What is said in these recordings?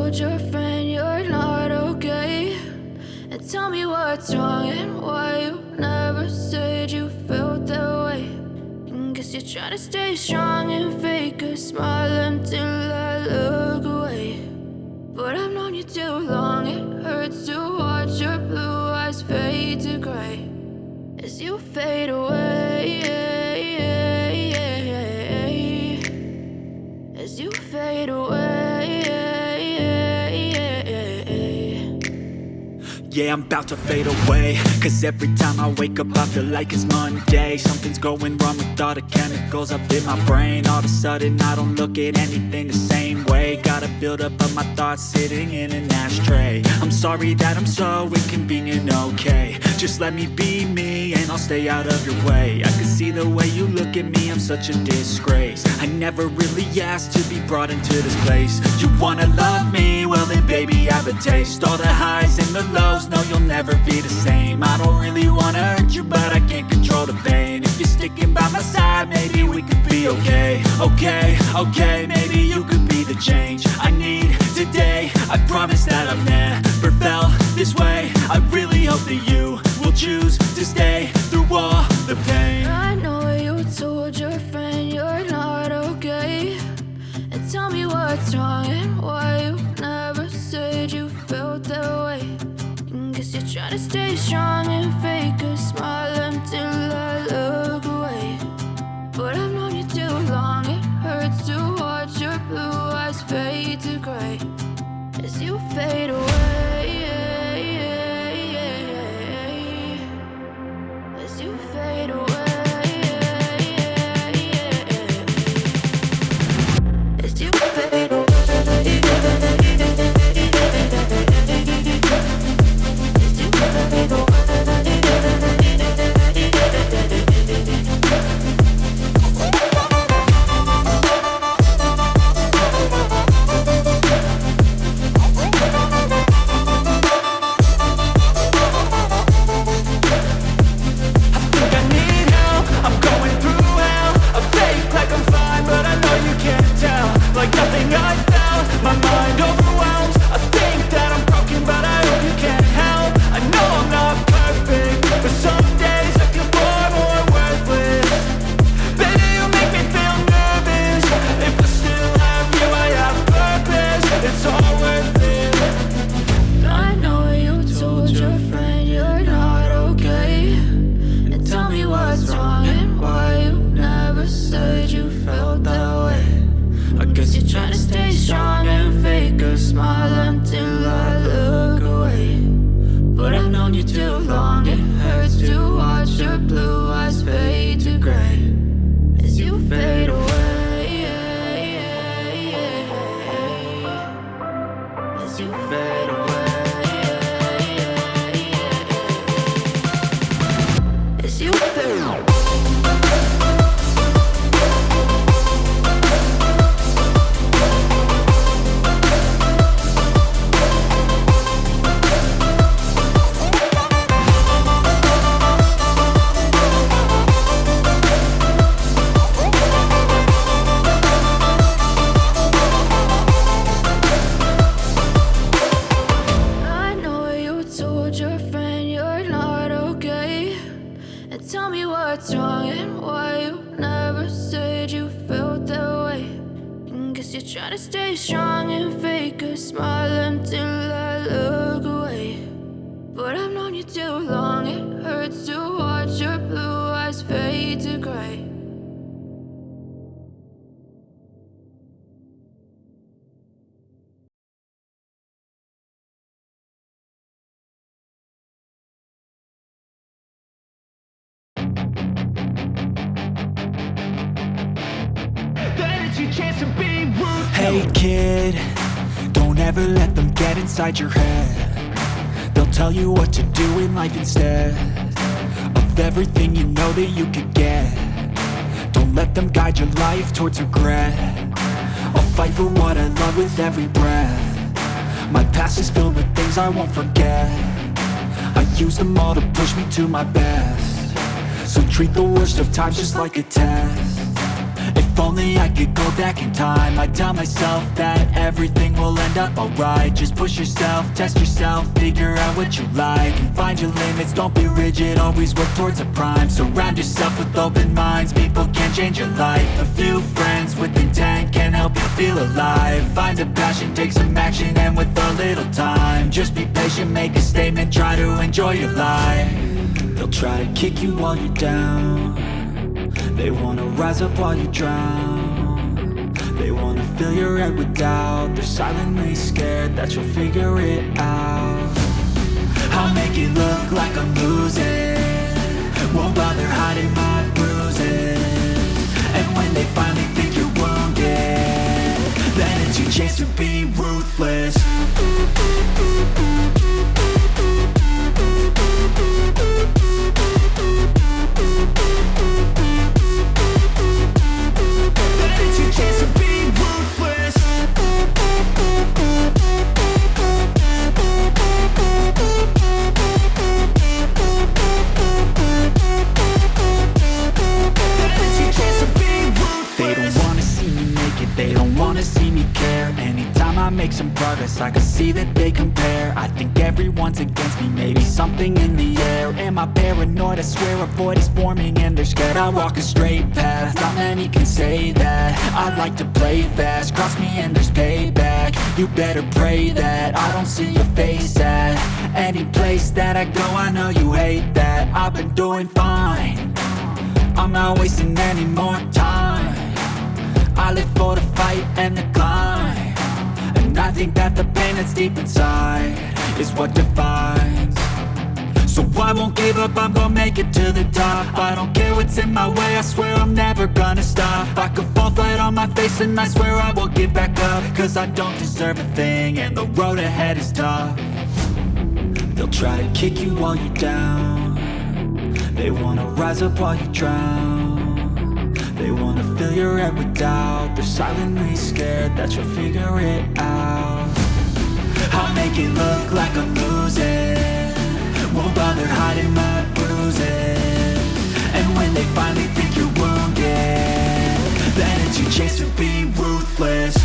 told your friend you're not okay? And tell me what's wrong and why you never said you felt that way. And guess you're trying to stay strong and fake a smile until I look away. But I've known you too long, it hurts to watch your blue eyes fade to gray as you fade away, as you fade away. Yeah, I'm about to fade away, cause every time I wake up I feel like it's Monday. Something's going wrong with all the chemicals up in my brain. All of a sudden I don't look at anything the same way. Got a build up of my thoughts sitting in an ashtray. I'm sorry that I'm so inconvenient, okay? Just let me be me and I'll stay out of your way. I can see the way you look at me, I'm such a disgrace. I never really asked to be brought into this place. You wanna love me? Well then baby have a taste. All the highs and the lows, no you'll never be the same. I don't really wanna hurt you but I can't control the pain. If you're sticking by my side, maybe we could be okay. Okay, maybe you could be the change I need today. I promise that I've never felt this way. I really hope that you will choose to stay through all the pain. I know you told your friend you're not okay. And tell me what's wrong and why you never said you felt that way. And guess you're trying to stay strong and fake a smile until I look away. But I've known you too long, it hurts to watch your blue eyes fade to gray as you fade away, as you fade away. As you fade away. Hey kid, don't ever let them get inside your head. They'll tell you what to do in life instead of everything you know that you could get. Don't let them guide your life towards regret. I'll fight for what I love with every breath. My past is filled with things I won't forget. I use them all to push me to my best. So treat the worst of times just like a test. If only I could go back in time, I'd tell myself that everything will end up alright. Just push yourself, test yourself, figure out what you like, and find your limits, don't be rigid, always work towards a prime. Surround yourself with open minds, people can change your life. A few friends with intent can help you feel alive. Find a passion, take some action, and with a little time, just be patient, make a statement, try to enjoy your life. They'll try to kick you while you're down, they wanna rise up while you drown. They wanna fill your head with doubt, they're silently scared that you'll figure it out. I'll make it look like I'm losing, won't bother hiding my bruises. And when they finally think you're wounded, then it's your chance to be ruthless. They don't wanna see me care. Anytime I make some progress, I can see that they compare. I think everyone's against me, maybe something in the air. Am I paranoid? I swear a void is forming and they're scared I walk a straight path. Not many can say that. I like to play fast, cross me and there's payback. You better pray that I don't see your face at any place that I go. I know you hate that. I've been doing fine, I'm not wasting any more time. I live for the fight and the climb, and I think that the pain that's deep inside is what defines. So I won't give up, I'm gonna make it to the top. I don't care what's in my way, I swear I'm never gonna stop. I could fall flat on my face and I swear I will get back up, cause I don't deserve a thing and the road ahead is tough. They'll try to kick you while you're down, they wanna rise up while you drown. They wanna fill your head with doubt, they're silently scared that you'll figure it out. I'll make it look like I'm losing, won't bother hiding my bruises. And when they finally think you're wounded, then it's your chance to be ruthless.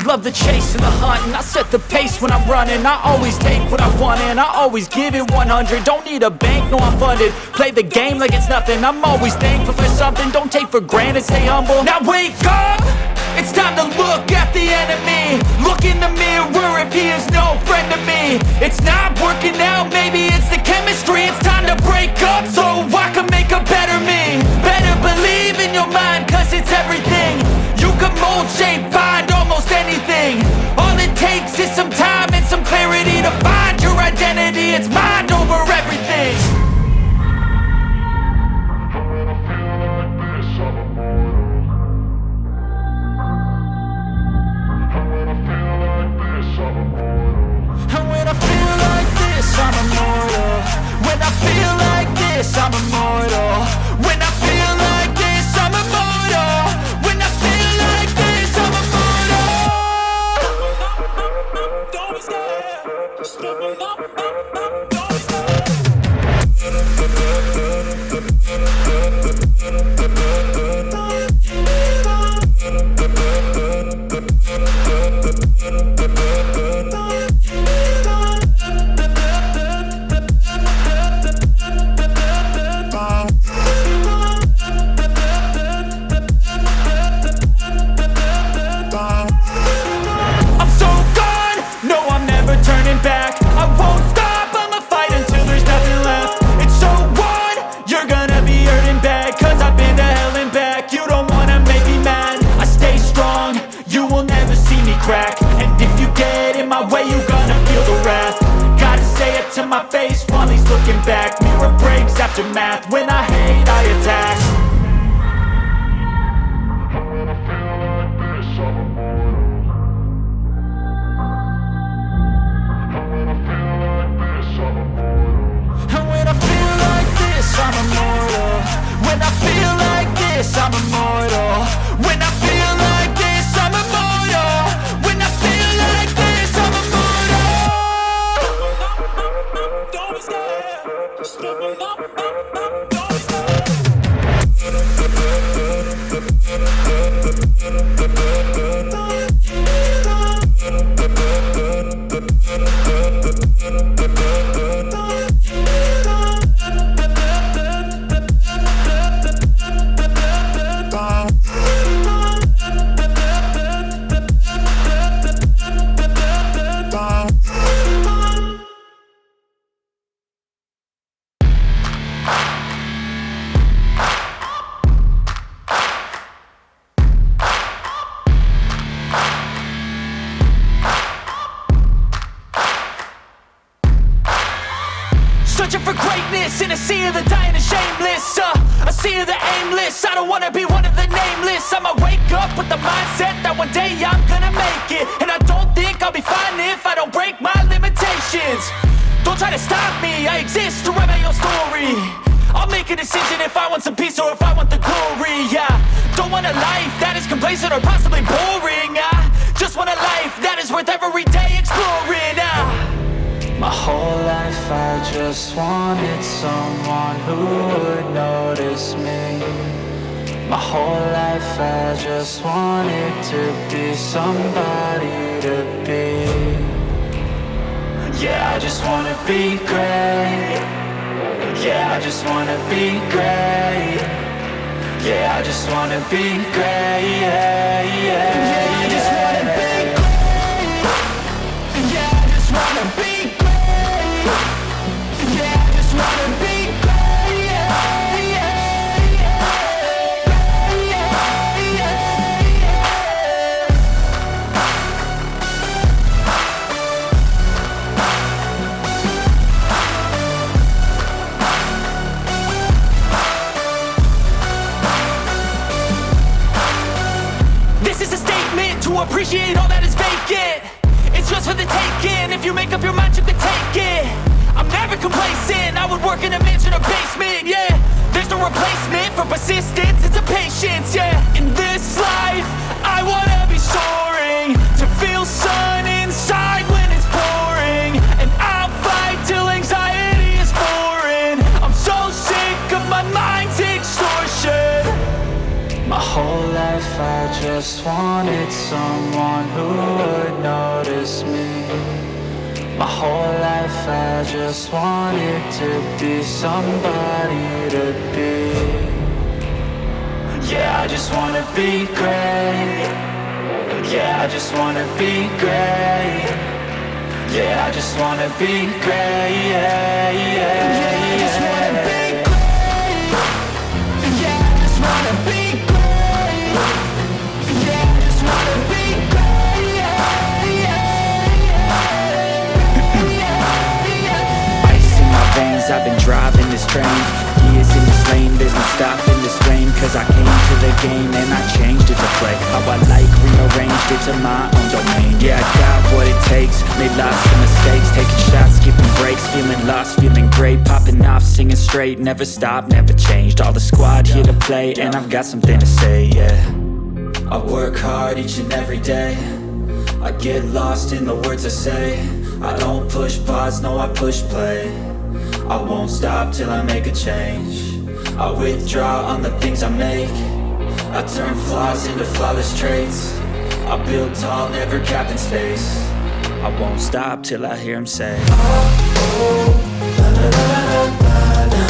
Love the chase and the hunt, and I set the pace when I'm running. I always take what I want and I always give it 100. Don't need a bank, no I'm funded. Play the game like it's nothing, I'm always thankful for something. Don't take for granted, stay humble. Now wake up, it's time to look at the enemy. Look in the mirror if he is no friend to me. It's not working out, maybe it's the chemistry. It's time to break up so I can make a better me. Better believe in your mind, cause it's everything. You can mold, shape, find almost anything. All it takes is some time and some clarity to find your identity. It's mind over everything. And when I feel like this, I'm immortal. When I feel like this, I'm immortal. When I feel aftermath. When I hate, I attack. When I feel like this, I'm immortal. When I feel like this, I'm immortal. And when I feel like this, I'm immortal. When I feel like this, I'm immortal. When I feel like this, I'm immortal. When I feel like this, I'm immortal. Don't be scared. Just don't be scared. Searching for greatness in a sea of the dying and shameless, a sea of the aimless. I don't wanna be one of the nameless. I'ma wake up with the mindset that one day I'm gonna make it. And I don't think I'll be fine if I don't break my limitations. Don't try to stop me, I exist to write my own story. I'll make a decision if I want some peace or if I want the glory. Yeah, don't want a life that is complacent or possibly boring. I just want a life that is worth every day exploring. My whole life I just wanted someone who would notice me. My whole life I just wanted to be somebody to be. Yeah, I just wanna be great. Yeah, I just wanna be great. Yeah, I just wanna be great. Yeah, yeah, I just wanna be great. Yeah, I just wanna be great. Yeah, I just wanna be great. Yeah, yeah, yeah, yeah, yeah. This is a statement to appreciate all that is vacant. It's just for the taking. If you make up your mind, you can take it. I'm never complacent. I would work in a mansion or basement, yeah. There's no replacement for persistence, it's a patience, yeah. In this life, I wanna be soaring, to feel sun inside when it's pouring. And I'll fight till anxiety is foreign. I'm so sick of my mind's extortion. My whole life I just wanted someone who would notice me. My whole life I just wanted to be somebody to be. Yeah, I just wanna be great. Yeah, I just wanna be great. Yeah, I just wanna be great. Yeah, yeah, yeah, I just wanna be great. Yeah, I just wanna be great. Yeah, I just wanna be great. Yeah, yeah. Ice in my veins, I've been driving this train. Years in this lane, there's no stopping this flame. Cause I came to the game and I changed it to play how I like, rearranged it to my own domain. Yeah, I got what it takes, made lots of mistakes, taking shots, skipping breaks, feeling lost, feeling great, popping off, singing straight, never stopped, never changed. All the squad here to play and I've got something to say, yeah. I work hard each and every day, I get lost in the words I say. I don't push pause, no I push play. I won't stop till I make a change. I withdraw on the things I make. I turn flaws into flawless traits. I build tall, never capped in space. I won't stop till I hear him say, oh, oh, la, la, la, la, la, la.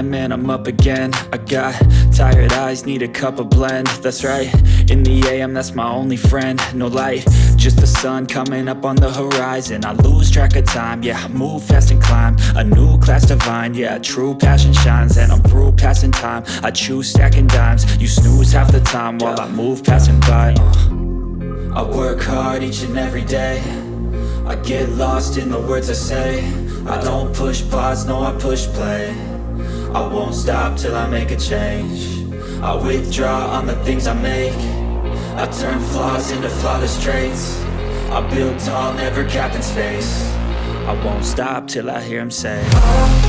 a.m. and I'm up again. I got tired eyes, need a cup of blend. That's right, in the AM, that's my only friend. No light, just the sun coming up on the horizon. I lose track of time, yeah, I move fast and climb a new class divine, yeah, true passion shines. And I'm through passing time, I choose stacking dimes. You snooze half the time while I move passing by. I work hard each and every day. I get lost in the words I say. I don't push pause, no, I push play. I won't stop till I make a change. I withdraw on the things I make. I turn flaws into flawless traits. I build tall, never capped in space. I won't stop till I hear him say